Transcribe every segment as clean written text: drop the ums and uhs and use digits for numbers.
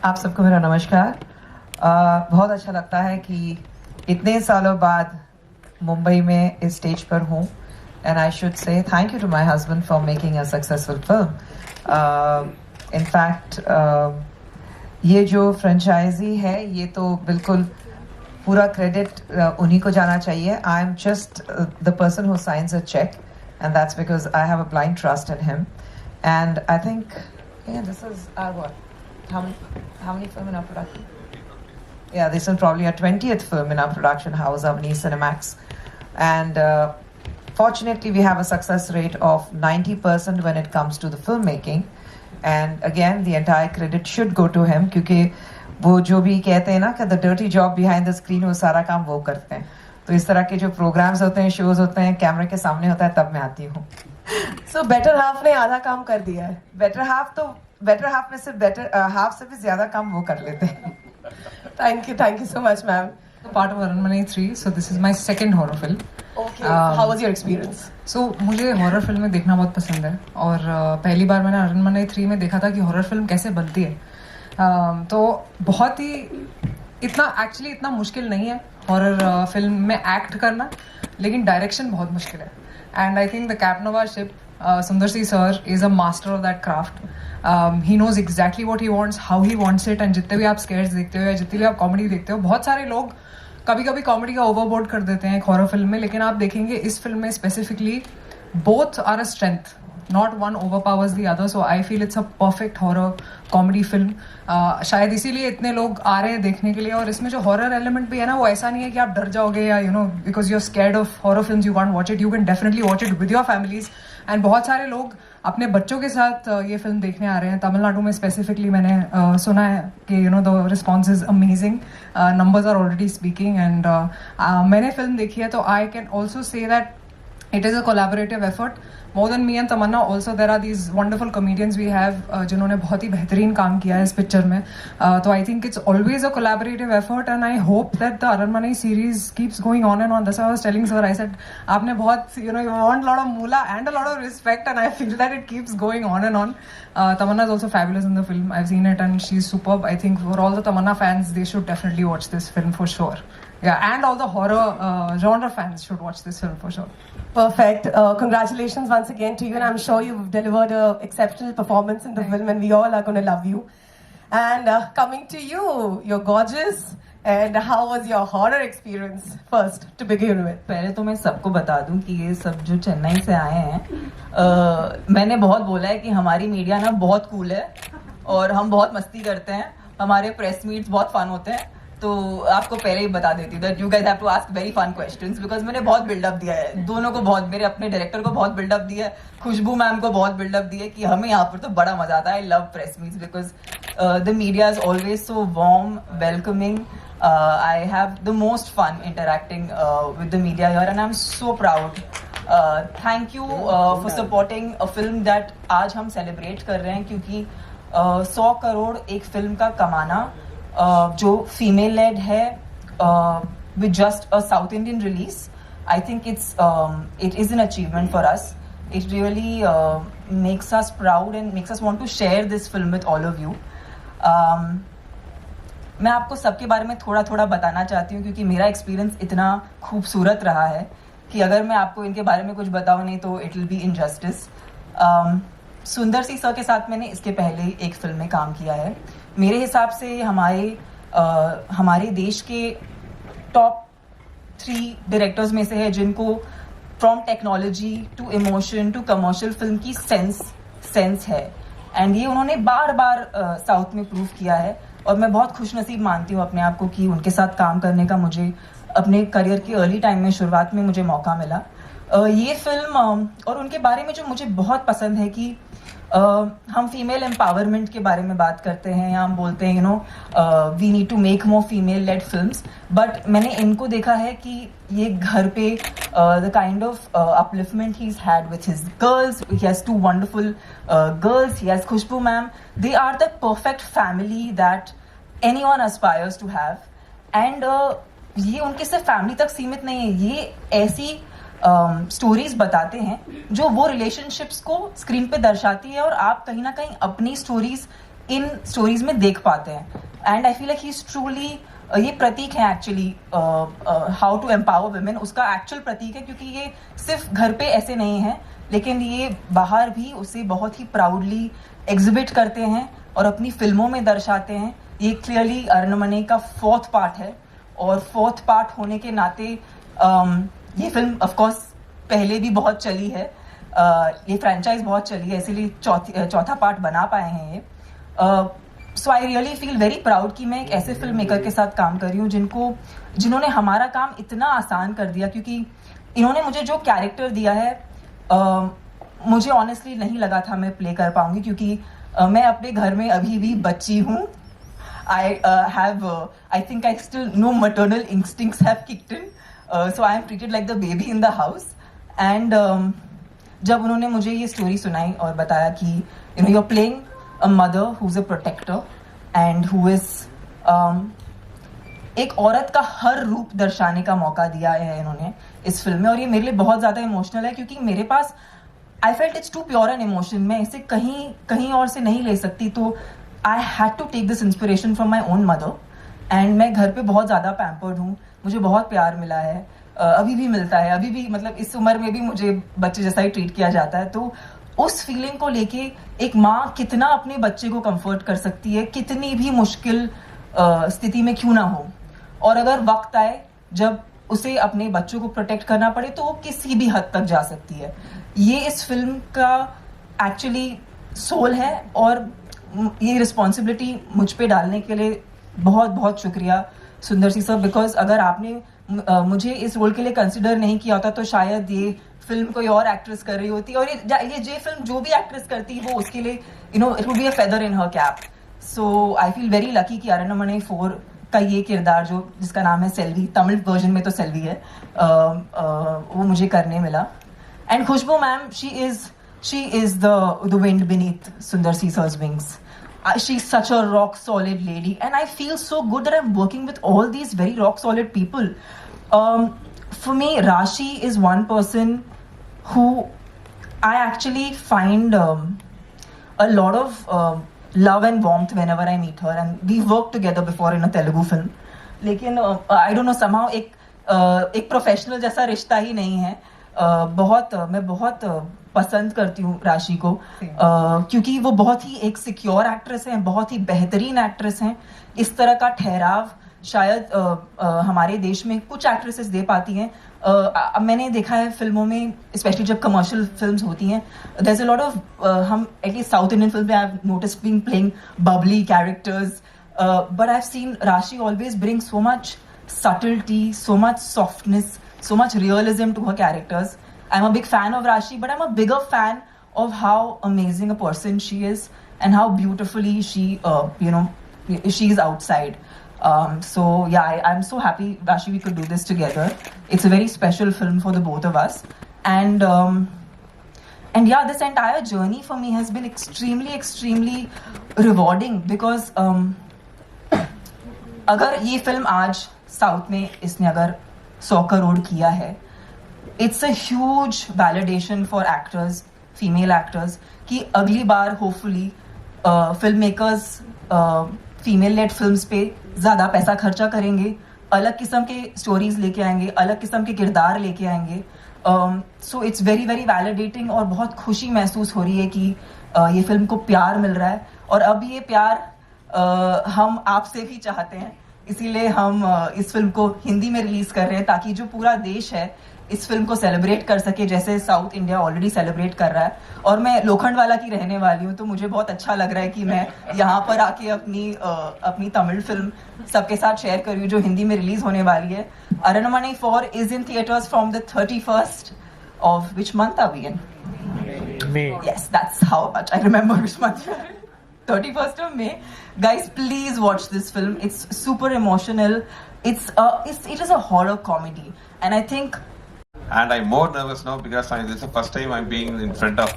आप सबको मेरा नमस्कार। बहुत अच्छा लगता है कि इतने सालों बाद मुंबई में इस स्टेज पर हूँ and I should say thank you to my husband for making a successful film. In fact ये जो फ्रेंचाइजी है ये तो बिल्कुल पूरा क्रेडिट उन्हीं को जाना चाहिए। I am just the person who signs a cheque and that's because I have a blind trust in him and I think this is our what how many film in our production? Yeah, this is probably our 20th film in our production house, Avni Cinemax. And fortunately, we have a success rate of 90% when it comes to the filmmaking. And again, the entire credit should go to him क्योंकि वो जो भी कहते हैं ना कि the dirty job behind the screen वो सारा काम वो करते हैं। तो इस तरह के जो प्रोग्राम्स होते हैं, शोज होते हैं, कैमरे के सामने होता है, तब मैं आती हूँ। So better half ने आधा काम कर दिया है। बेटर हाफ में से बेटर हाफ से भी ज्यादा काम वो कर लेते हैं। Thank you so much, ma'am. Part of Aranmanai 3, so this is my second horror film. Okay, how was your experience? So मुझे हॉरर फिल्में देखना बहुत पसंद है और पहली बार मैंने अरनमनई 3 में देखा था कि हॉरर फिल्म कैसे बनती है। तो बहुत ही इतना मुश्किल नहीं है हॉरर फिल्म में एक्ट करना, लेकिन डायरेक्शन बहुत मुश्किल है। एंड आई थिंक द कैपनोवा ship Sundar C sir is a master of that craft. He knows exactly what he wants, how he wants it, and जितने भी आप स्केयर्स देखते हो या जितनी भी आप कॉमेडी देखते हो, बहुत सारे लोग कभी कभी कॉमेडी का ओवरबोर्ड कर देते हैं एक हॉरर फिल्म में, लेकिन आप देखेंगे इस फिल्म में specifically both are a strength, not one overpowers the other. So I feel it's a perfect horror comedy film. शायद इसीलिए इतने लोग आ रहे हैं देखने के लिए। और इसमें जो हॉरर एलिमेंट भी है ना, वो ऐसा नहीं है कि आप डर जाओगे या because you are scared of horror films you can't watch it. You can definitely watch it with your families. And बहुत सारे लोग अपने बच्चों के साथ ये फिल्म देखने आ रहे हैं। तमिलनाडु में स्पेसिफिकली मैंने सुना है कि the response is amazing, numbers are already speaking. And मैंने फिल्म देखी है तो I can also say that it is a collaborative effort. More than me and Tamanna, also there are these wonderful comedians we have जिन्होंने बहुत ही बेहतरीन काम किया है इस पिक्चर में। तो I think it's always a collaborative effort and I hope that the Aranmanai series keeps going on and on. That's why I was telling sir, I said आपने बहुत you want a lot of moolah and a lot of respect and I feel that it keeps going on and on. Tamanna is also fabulous in the film. I've seen it and she's superb. I think for all the Tamanna fans, they should definitely watch this film for sure. Yeah, and all the horror genre fans should watch this film for sure. Perfect. Congratulations once again to you, and I'm sure you've delivered an exceptional performance in the film, and we all are going to love you. And coming to you, you're gorgeous. And how was your horror experience first to begin with? पहले तो मैं सबको बता दूं कि ये सब जो चेन्नई से आए हैं, मैंने बहुत बोला है कि हमारी मीडिया ना बहुत कूल है और हम बहुत मस्ती करते हैं, हमारे प्रेस मीट्स बहुत फन होते हैं। तो आपको पहले ही बता देती that you guys have to ask very fun questions because मैंने बहुत बिल्डअप दिया है दोनों को, बहुत मेरे अपने डायरेक्टर को बहुत बिल्डअप दिया है, खुशबू मैम को बहुत बिल्डअप दिया है कि हमें यहाँ पर तो बड़ा मजा आता है। I love press meets because the media is always so warm, welcoming. I have the most fun interacting with the media here and I'm so proud. Thank you for supporting a film that आज हम celebrate कर रहे हैं क्योंकि 100 करोड़ एक film का कमाना जो फीमेल लेड है with just a South Indian release, I think it is an achievement for us. It really makes us proud and makes us want to share this film with all of you. मैं आपको सबके बारे में थोड़ा थोड़ा बताना चाहती हूँ क्योंकि मेरा एक्सपीरियंस इतना खूबसूरत रहा है कि अगर मैं आपको इनके बारे में कुछ बताऊँ नहीं तो इट विल बी इनजस्टिस. सुंदर सी सर के साथ मैंने इसके पहले एक फिल्म में काम किया है. मेरे हिसाब से हमारे देश के टॉप 3 डायरेक्टर्स में से है जिनको from technology to emotion to commercial film की सेंस है एंड ये उन्होंने बार बार साउथ में प्रूव किया है और मैं बहुत खुशनसीब मानती हूँ अपने आप को कि उनके साथ काम करने का मुझे अपने करियर के अर्ली टाइम में शुरुआत में मुझे मौका मिला. ये फिल्म और उनके बारे में जो मुझे बहुत पसंद है कि हम फीमेल एम्पावरमेंट के बारे में बात करते हैं या हम बोलते हैं we need to make more female led films, but मैंने इनको देखा है कि ये घर पे the kind of upliftment he had with his girls. He has 2 wonderful girls. He has Khushbu ma'am. They are the perfect family that anyone aspires to have and ये उनके सिर्फ फैमिली तक सीमित नहीं है. ये ऐसी स्टोरीज बताते हैं जो वो रिलेशनशिप्स को स्क्रीन पे दर्शाती है और आप कहीं ना कहीं अपनी स्टोरीज इन स्टोरीज में देख पाते हैं. And I feel like he is truly, ये प्रतीक है actually how to empower women, उसका एक्चुअल प्रतीक है, क्योंकि ये सिर्फ घर पे ऐसे नहीं है, लेकिन ये बाहर भी उसे बहुत ही प्राउडली एग्जिबिट करते हैं और अपनी फिल्मों में दर्शाते हैं. ये क्लियरली अरनमने का 4th पार्ट है, और 4th पार्ट होने के नाते ये फिल्म ऑफ कोर्स पहले भी बहुत चली है, ये फ्रेंचाइज बहुत चली है, इसीलिए चौथा पार्ट बना पाए हैं ये. So I really feel very proud कि मैं एक ऐसे फिल्म मेकर के साथ काम कर रही हूँ जिन्होंने हमारा काम इतना आसान कर दिया, क्योंकि इन्होंने मुझे जो कैरेक्टर दिया है मुझे ऑनेस्टली नहीं लगा था मैं प्ले कर पाऊंगी, क्योंकि मैं अपने घर में अभी भी बच्ची हूँ. I think I still no maternal instincts have kicked in, so I am treated like the baby in the house. And जब उन्होंने मुझे ये स्टोरी सुनाई और बताया कि you're playing a mother who's a protector and who is एक औरत का हर रूप दर्शाने का मौका दिया है इन्होंने इस फिल्म में, और ये मेरे लिए बहुत ज़्यादा इमोशनल है, क्योंकि मेरे पास I felt it's too pure an emotion, मैं इसे कहीं और से नहीं ले सकती. तो I had to take this inspiration from my own mother. And मैं घर पे बहुत ज़्यादा पैम्पर्ड हूँ, मुझे बहुत प्यार मिला है, अभी भी मिलता है, अभी भी मतलब इस उम्र में भी मुझे बच्चे जैसा ही ट्रीट किया जाता है. तो उस फीलिंग को लेके एक माँ कितना अपने बच्चे को कंफर्ट कर सकती है, कितनी भी मुश्किल स्थिति में क्यों ना हो, और अगर वक्त आए जब उसे अपने बच्चों को प्रोटेक्ट करना पड़े तो वो किसी भी हद तक जा सकती है. ये इस फिल्म का एक्चुअली सोल है, और ये रिस्पॉन्सिबिलिटी मुझ पे डालने के लिए बहुत बहुत शुक्रिया सुंदर सी सर, बिकॉज अगर आपने मुझे इस रोल के लिए कंसिडर नहीं किया होता तो शायद ये फिल्म कोई और एक्ट्रेस कर रही होती, और ये फिल्म जो भी एक्ट्रेस करती वो उसके लिए it would be a feather in her cap. So I feel very lucky कि अरनमने 4 का ये किरदार जिसका नाम है सेल्वी, तमिल वर्जन में तो सेल्वी है, वो मुझे करने मिला. And Khushbu ma'am, she is the wind beneath Sundar C sir's wings. She's such a rock solid lady, and I feel so good that I'm working with all these very rock solid people. For me, Rashi is one person who I actually find a lot of love and warmth whenever I meet her, and we've worked together before in a Telugu film. लेकिन I don't know, somehow एक professional जैसा रिश्ता ही नहीं है. मैं बहुत पसंद करती हूँ राशि को, क्योंकि वो बहुत ही एक सिक्योर एक्ट्रेस हैं, बहुत ही बेहतरीन एक्ट्रेस हैं. इस तरह का ठहराव शायद हमारे देश में कुछ एक्ट्रेसेस दे पाती हैं. मैंने देखा है फिल्मों में, स्पेशली जब कमर्शियल फिल्म्स होती हैं, there is a lot of, हम एटलीस्ट साउथ इंडियन फिल्म में I have noticed being playing bubbly characters, but I have seen Rashi always bring so much subtlety, so much softness, so much realism to her characters. I'm a big fan of Rashi, but I'm a bigger fan of how amazing a person she is and how beautifully she, she is outside. So yeah, I'm so happy, Rashi, we could do this together. It's a very special film for the both of us, and yeah, this entire journey for me has been extremely rewarding, because अगर ये film आज south में इसने अगर 100 करोड़ किया है, it's a huge validation for actors, female actors, कि अगली बार hopefully film makers female led films पे ज़्यादा पैसा खर्चा करेंगे, अलग किस्म के स्टोरीज लेके आएंगे, अलग किस्म के किरदार लेके आएंगे. सो इट्स वेरी वैलिडेटिंग, और बहुत खुशी महसूस हो रही है कि ये फिल्म को प्यार मिल रहा है, और अब ये प्यार हम आपसे भी चाहते हैं, इसीलिए हम इस फिल्म को हिंदी में रिलीज कर रहे हैं, ताकि जो पूरा देश है इस फिल्म को सेलिब्रेट कर सके, जैसे साउथ इंडिया ऑलरेडी सेलिब्रेट कर रहा है. और मैं लोखंडवाला की रहने वाली हूँ, तो मुझे बहुत अच्छा लग रहा है कि मैं यहाँ पर आके अपनी तमिल फिल्म सबके साथ शेयर कर रही हूँ, जो हिंदी में रिलीज होने वाली है. अरनमने 4 is in theatres from the 31st of which month are we in? May. Yes, that's how much I remember which month. 31st of May. Guys, please watch this film. It's super emotional. It is a horror comedy, and I think. And I'm more nervous now because this is the first time I'm being in front of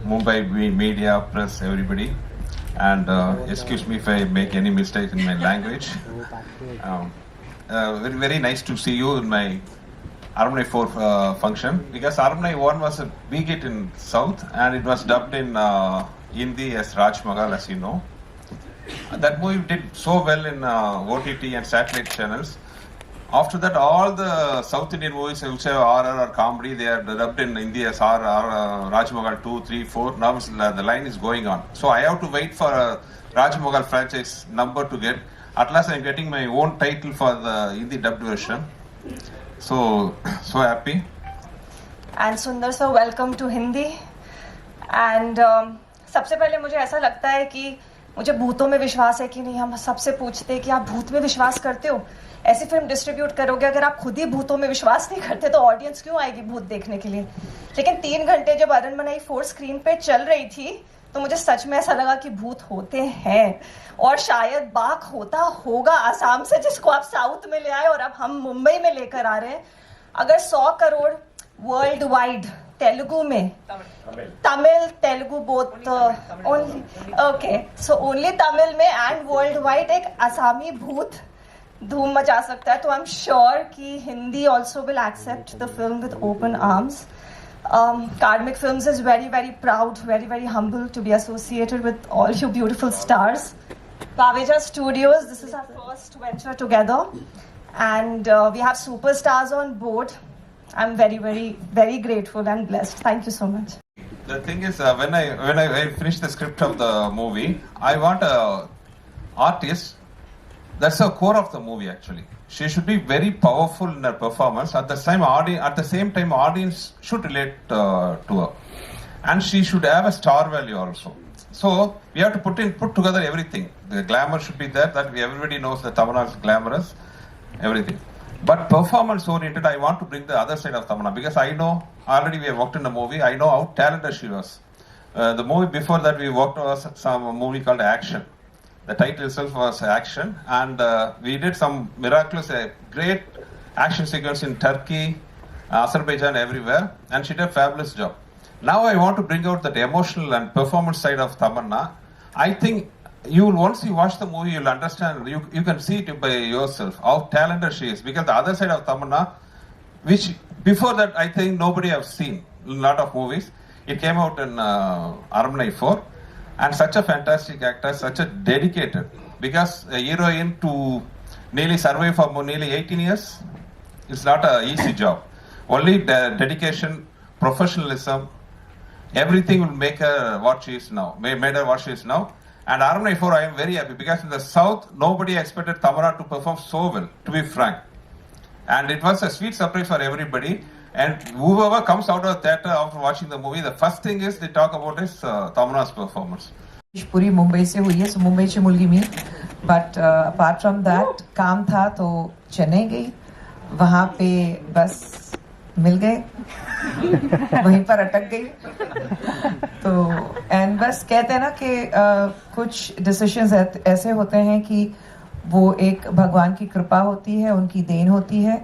Mumbai media, press, everybody. And excuse me if I make any mistakes in my language. Very, very nice to see you in my Aramnai 4 function, because Aramnai 1 was a big hit in South, and it was dubbed in Hindi as Raj Magal, as you know. That movie did so well in OTT and satellite channels. After that, all the South Indian movies which have RR or comedy, they are dubbed in Hindi as RR, Raj Magal 2, 3, 4. Now the line is going on. So I have to wait for a Raj Magal franchise number to get. At last, I am getting my own title for the Hindi dubbed version. So happy. And Sundar sir welcome to Hindi and सबसे पहले मुझे ऐसा लगता है कि मुझे भूतों में विश्वास है कि नहीं. हम सबसे पूछते हैं कि आप भूत में विश्वास करते हो. ऐसी फिल्म डिस्ट्रीब्यूट करोगे, अगर आप खुद ही भूतों में विश्वास नहीं करते तो ऑडियंस क्यों आएगी भूत देखने के लिए. लेकिन 3 घंटे जब अरनमनई 4 स्क्रीन पे चल रही थी तो मुझे सच में ऐसा लगा कि भूत होते हैं और शायद बाघ होता होगा असम से, जिसको आप साउथ में ले आए और अब हम मुंबई में लेकर आ रहे हैं. अगर 100 करोड़ वर्ल्ड वाइड तेलुगु में, Tamil Telugu both only, okay so only Tamil में एंड वर्ल्ड वाइड एक आसामी भूत धूम मचा सकता है, तो आई एम श्योर कि Hindi also will accept the film with open arms. Karmic Films is very, very proud, very, very humble to be associated with all you beautiful stars. Paveja Studios, this is our first venture together, and we have superstars on board. I'm very, very, very grateful and blessed. Thank you so much. The thing is, when I finish the script of the movie, I want a artist. That's the core of the movie. Actually, she should be very powerful in her performance. At the same time, audience should relate to her, and she should have a star value also. So we have to put together everything. The glamour should be there. That everybody knows that Tamanna is glamorous, everything. But performance oriented, I want to bring the other side of Tamanna, because I know already we have worked in the movie. I know how talented she was. The movie before that we worked on some movie called Action. The title itself was Action, and we did some miraculous, great action sequence in Turkey, Azerbaijan, everywhere, and she did a fabulous job. Now I want to bring out that emotional and performance side of Tamanna. I think once you watch the movie, you'll understand, you can see it by yourself, how talented she is, because the other side of Tamanna, which before that I think nobody have seen, a lot of movies, it came out in Armnai 4. And such a fantastic actor, such a dedicated, because a heroine to nearly survive for nearly 18 years, it's not an easy job. Only dedication, professionalism, everything will make her what she is now, made her what she is now. And Armnai 4, I am very happy, because in the South, nobody expected Tamanna to perform so well, to be frank. And it was a sweet surprise for everybody. And whoever comes out of the theatre after watching the movie, the first thing is they talk about is Tamanna's performance. पूरी मुंबई से हुई है, सो मुंबई से मुलगी मी. But apart from that काम था तो चेन्नई गई, वहाँ पे बस मिल गए, वहीं पर अटक गई. तो एंड बस कहते हैं ना कि कुछ डिसीजंस ऐसे होते हैं कि वो एक भगवान की कृपा होती है, उनकी देन होती है.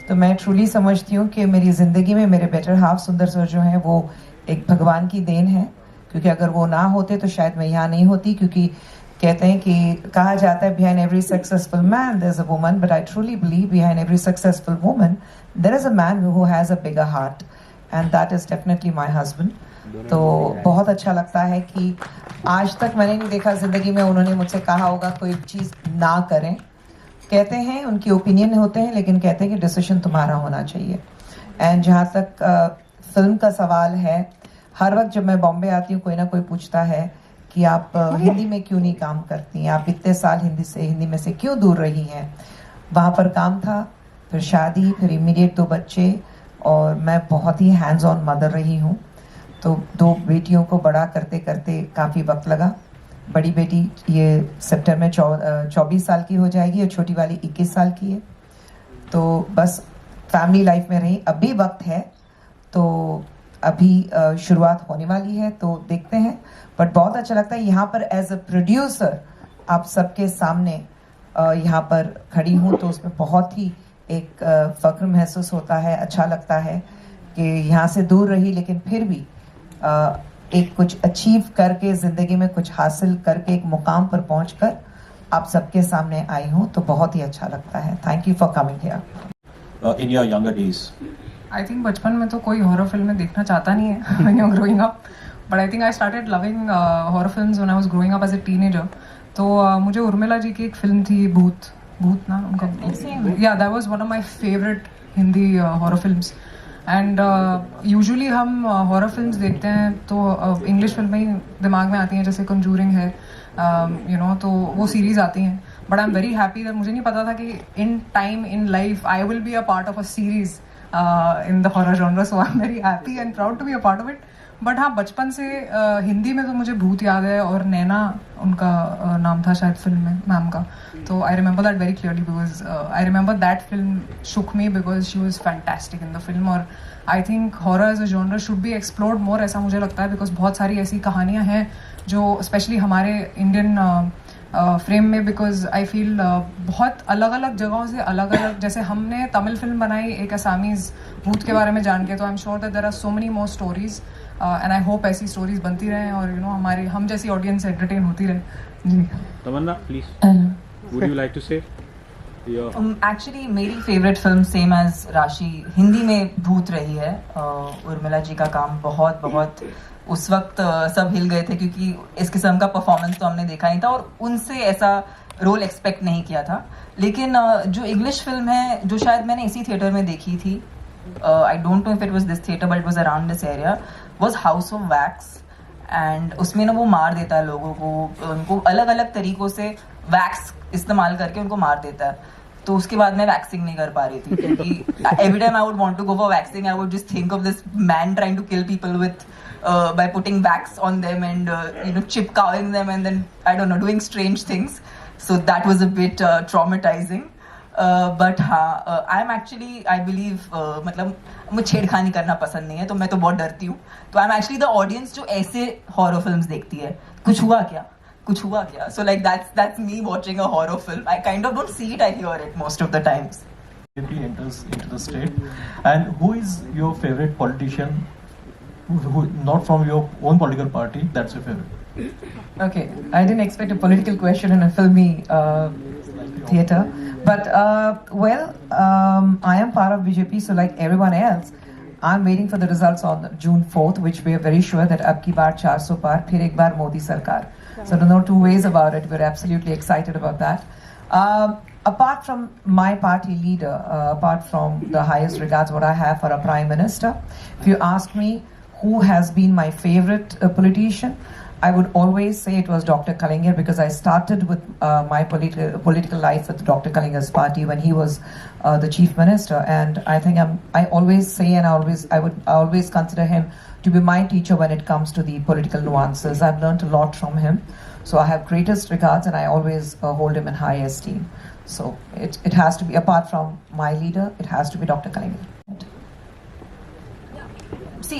तो मैं ट्रूली समझती हूँ कि मेरी ज़िंदगी में मेरे बेटर हाफ सुंदर सर जो हैं वो एक भगवान की देन है, क्योंकि अगर वो ना होते तो शायद मैं यहाँ नहीं होती. क्योंकि कहते हैं कि कहा जाता है behind every successful man there is a woman, but I truly believe behind every successful woman there is a man who has a bigger heart, and that is definitely my husband. तो बहुत अच्छा लगता है कि आज तक मैंने नहीं देखा ज़िंदगी में उन्होंने मुझसे कहा होगा कोई चीज़ ना करें. कहते हैं उनकी ओपिनियन होते हैं, लेकिन कहते हैं कि डिसीजन तुम्हारा होना चाहिए. एंड जहाँ तक फिल्म का सवाल है, हर वक्त जब मैं बॉम्बे आती हूँ कोई ना कोई पूछता है कि आप हिंदी में क्यों नहीं काम करती हैं, आप इतने साल हिंदी में से क्यों दूर रही हैं. वहाँ पर काम था, फिर शादी, फिर इमीडिएट 2 बच्चे, और मैं बहुत ही हैंड्स ऑन मदर रही हूँ. तो 2 बेटियों को बड़ा करते करते काफ़ी वक्त लगा. बड़ी बेटी ये सितंबर में 24 साल की हो जाएगी और छोटी वाली 21 साल की है. तो बस फैमिली लाइफ में रही. अभी वक्त है, तो अभी शुरुआत होने वाली है, तो देखते हैं. बट बहुत अच्छा लगता है यहाँ पर एज अ प्रोड्यूसर आप सबके सामने यहाँ पर खड़ी हूँ, तो उसमें बहुत ही एक फ़ख्र महसूस होता है. अच्छा लगता है कि यहाँ से दूर रही, लेकिन फिर भी एक कुछ अचीव करके, ज़िंदगी में कुछ हासिल करके, एक मुकाम पर पहुंचकर आप सबके सामने आई हूँ, तो बहुत ही अच्छा लगता है. Thank you for coming here. In your younger days, I think बचपन में तो कोई हॉरर फिल्में देखना चाहता नहीं है when you are growing up. but I think I started loving horror films when I was growing up as a teenager. तो मुझे उर्मिला जी की एक फिल्म थी भूत ना उनका, yeah, that was one of my favorite Hindi horror films. And usually हम horror films देखते हैं तो इंग्लिश फिल्में ही दिमाग में आती हैं, जैसे कंजूरिंग है, यू नो, तो वो सीरीज आती हैं. But I am very happy that मुझे नहीं पता था कि in time in life I will be a part of a series in the horror genre. So I am very happy and proud to be a part of it. But हाँ, बचपन से हिंदी में तो मुझे भूत याद है, और नैना उनका नाम था शायद फिल्म में, मैम का. तो I remember that very clearly because I remember that film shook me because she was fantastic in the film. और I think horror as a genre should be explored more, ऐसा मुझे लगता है, because बहुत सारी ऐसी कहानियाँ हैं जो स्पेशली हमारे इंडियन फ्रेम में, बिकॉज आई फील बहुत अलग अलग जगहों से अलग अलग, जैसे हमने तमिल फिल्म बनाई एक असामीज़ भूत के बारे में जान के, तो I am sure that there are so many more stories and I hope ऐसी स्टोरीज बनती रहें और यू नो हमारे हम जैसी ऑडियंस एंटरटेन होती रहे. जी Tamannaah please, would you like to say? Actually मेरी favourite film same as Rashi Hindi में भूत रही है. उर्मिला जी का काम बहुत बहुत उस वक्त सब हिल गए थे, क्योंकि इस किस्म का परफॉर्मेंस तो हमने देखा नहीं था और उनसे ऐसा रोल एक्सपेक्ट नहीं किया था. लेकिन जो इंग्लिश फिल्म है, जो शायद मैंने इसी थिएटर में देखी थी, I don't know if it was this theatre but it was around this area, was house of wax. And उसमें ना वो मार देता है लोगों को, उनको अलग अलग तरीकों से वैक्स इस्तेमाल करके उनको मार देता है. तो उसके बाद मैं वैक्सिंग नहीं कर पा रही थी, क्योंकि every time I would want to go for waxing I would just think of this man trying to kill people with by putting wax on them and you know, chipkowing them and then I don't know, doing strange things. So that was a bit traumatizing. But हाँ, I am actually, I believe, मतलब मुझे छेड़खानी करना पसंद नहीं है, तो मैं तो बहुत डरती हूँ. तो I am actually the audience जो ऐसे horror films देखती है. कुछ हुआ क्या? So like that's me watching a horror film. I kind of don't see it, I hear it most of the times. BJP enters into the state, and who is your favorite politician? Who not from your own political party? That's your favorite. Okay, I didn't expect a political question in a filmy theatre, but I am part of BJP, so like everyone else, I'm waiting for the results on June 4th, which we are very sure that ab ki baar 400 par, phir ek baar Modi Sarkar. So no two ways about it. We're absolutely excited about that. Apart from my party leader, apart from the highest regards what I have for a prime minister, if you ask me who has been my favorite politician, I would always say it was Dr. Kalinger, because I started with my political life with Dr. Kalinger's party when he was the chief minister, and I think I always say, and I always consider him to be my teacher when it comes to the political nuances. I've learned a lot from him, so I have greatest regards, and I always hold him in high esteem. So it has to be, apart from my leader, it has to be Dr. Kalinger. See,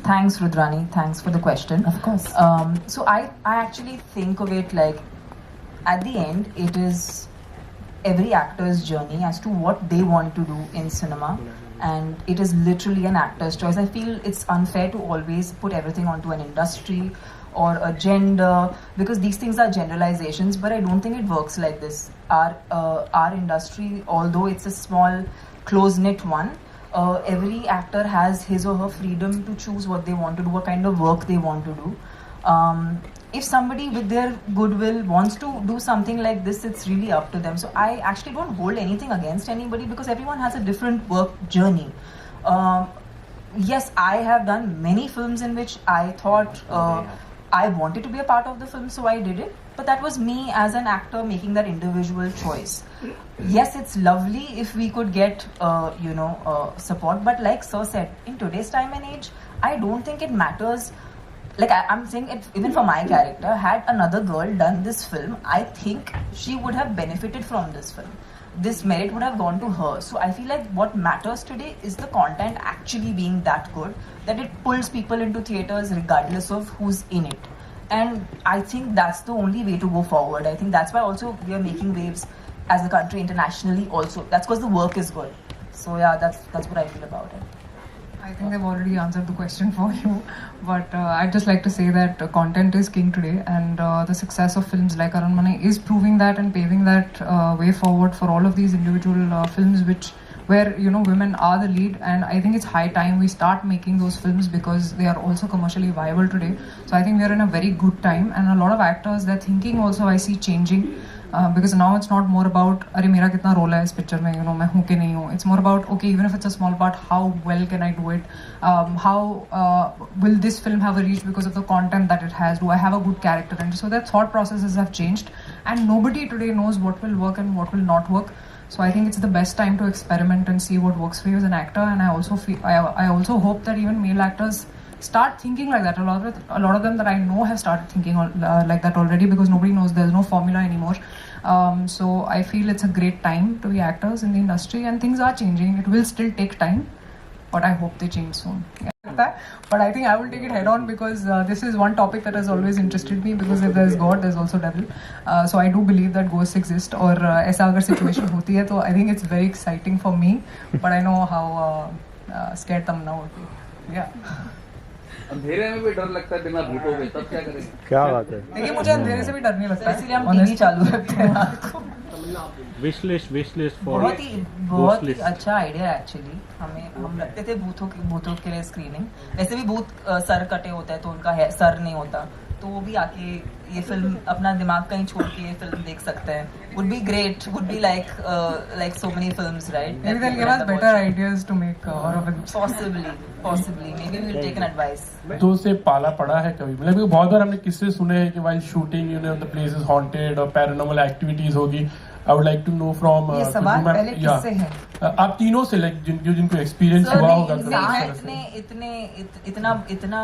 thanks Rudrani, thanks for the question. Of course. So I actually think of it like, at the end, it is every actor's journey as to what they want to do in cinema, and it is literally an actor's choice. I feel it's unfair to always put everything onto an industry or a gender, because these things are generalizations, but I don't think it works like this. Our industry, although it's a small, close-knit one, every actor has his or her freedom to choose what they want to do, what kind of work they want to do. If somebody with their goodwill wants to do something like this, it's really up to them. So I actually don't hold anything against anybody, because everyone has a different work journey. Yes, I have done many films in which I thought I wanted to be a part of the film, so I did it. But that was me as an actor making that individual choice. Yes, it's lovely if we could get, support. But like Sir said, in today's time and age, I don't think it matters. Like I'm saying it, even for my character, had another girl done this film, I think she would have benefited from this film. This merit would have gone to her. So I feel like what matters today is the content actually being that good, that it pulls people into theatres regardless of who's in it. And I think that's the only way to go forward. I think that's why also we are making waves as a country internationally also. That's because the work is good. So yeah, that's what I feel about it. I think they've already answered the question for you, but I'd just like to say that content is king today, and the success of films like Aranmane is proving that and paving that way forward for all of these individual films which where women are the lead, and I think it's high time we start making those films because they are also commercially viable today. So I think we are in a very good time, and a lot of actors, their thinking also I see changing. Because now it's not more about अरे मेरा कितना role है इस picture में, मैं हूँ कि नहीं हूँ. It's more about okay, even if it's a small part, how well can I do it? How will this film have a reach because of the content that it has? Do I have a good character? And so their thought processes have changed, and nobody today knows what will work and what will not work. So I think it's the best time to experiment and see what works for you as an actor. And I also feel, I also hope that even male actors start thinking like that. A lot of them that I know have started thinking like that already, because nobody knows, there's no formula anymore. So I feel it's a great time to be actors in the industry, and things are changing. It will still take time, but I hope they change soon. But I think I will take it head on, because this is one topic that has always interested me, because if there's God, there's also devil. So I do believe that ghosts exist, or ऐसा अगर situation होती है तो I think it's very exciting for me, but I know how scared Tamna would be. Yeah. अंधेरे में भी डर लगता है बिना भूतों के, तब क्या करेंगे? क्या बात है? देखिए मुझे अंधेरे से भी डर नहीं लगता, इसलिए हम टीवी चालू रखते हैं रात को. विश लिस्ट फॉर बहुत ही अच्छा आइडिया है एक्चुअली. हम रखते थे भूतों के लिए स्क्रीनिंग. वैसे भी भूत सर कटे होता है तो उनका सर नहीं होता, तो वो भी आके ये फिल्म अपना दिमाग कहीं छोड़ के ये फिल्म देख सकते हैं. Would be great. Would be like so many films, right? Maybe they'll give us better ideas to make horror films. Possibly. Maybe we'll take an advice. तो से पाला पड़ा है कभी? मतलब कि बहुत बार हमने किस्से सुने हैं कि while shooting, the place is haunted और paranormal activities होगी. I would like to know from ये सवाल पहले किससे है? आप तीनों से जिनको एक्सपीरियंस हुआ होगा. इतना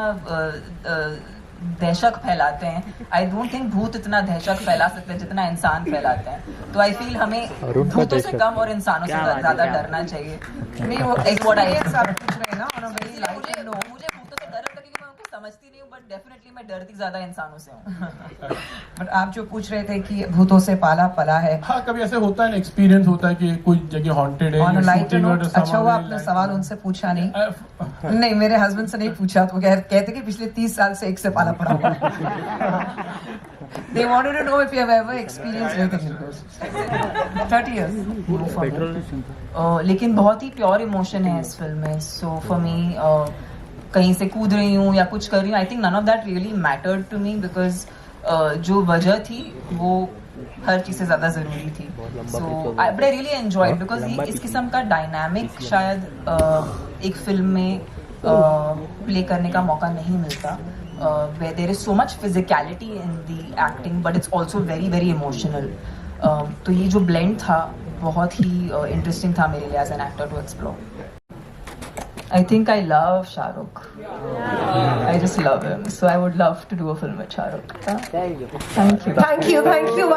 दहशत फैलाते हैं. आई डोंट थिंक भूत इतना दहशत फैला सकते हैं जितना इंसान फैलाते हैं. तो आई फील हमें भूतों से कम और इंसानों से ज्यादा डरना चाहिए. नहीं वो एक व्हाट आई सब कुछ रहे ना on a very light and no. मुझे भूतों से डर लगता है क्योंकि मैं उनको समझती नहीं हूँ, बट डेफिनेटली मैं डरती ज्यादा इंसानों से हूँ. बट आप जो पूछ रहे थे कि भूतों से पाला पला है, हाँ कभी ऐसे होता है, एक्सपीरियंस होता है कि कोई जगह हॉन्टेड है. On a light note. अच्छा हुआ आपने सवाल उनसे पूछा नहीं. नहीं, मेरे हस्बैंड से नहीं पूछा, तो कहते कि पिछले 30 साल से एक से पाला पड़ा हुआ. They wanted to know if you have ever experienced anything like this. 30 years. लेकिन बहुत ही प्योर इमोशन है इस फिल्म में. सो फॉर मी कहीं से कूद रही हूँ या कुछ कर रही हूँ, I think none of that really mattered to me, because जो वजह थी वो हर चीज़ से ज़्यादा ज़रूरी थी. So but I really enjoyed, because ये इस किस्म का डायनामिक शायद एक फिल्म में प्ले करने का मौका नहीं मिलता. Where there is so much physicality in the acting, but it's also very very emotional. तो ये जो blend था बहुत ही interesting था मेरे लिए as an actor to explore. I think I love Shah Rukh. I just love him. So I would love to do a film with Shah Rukh. Thank you. Thank you.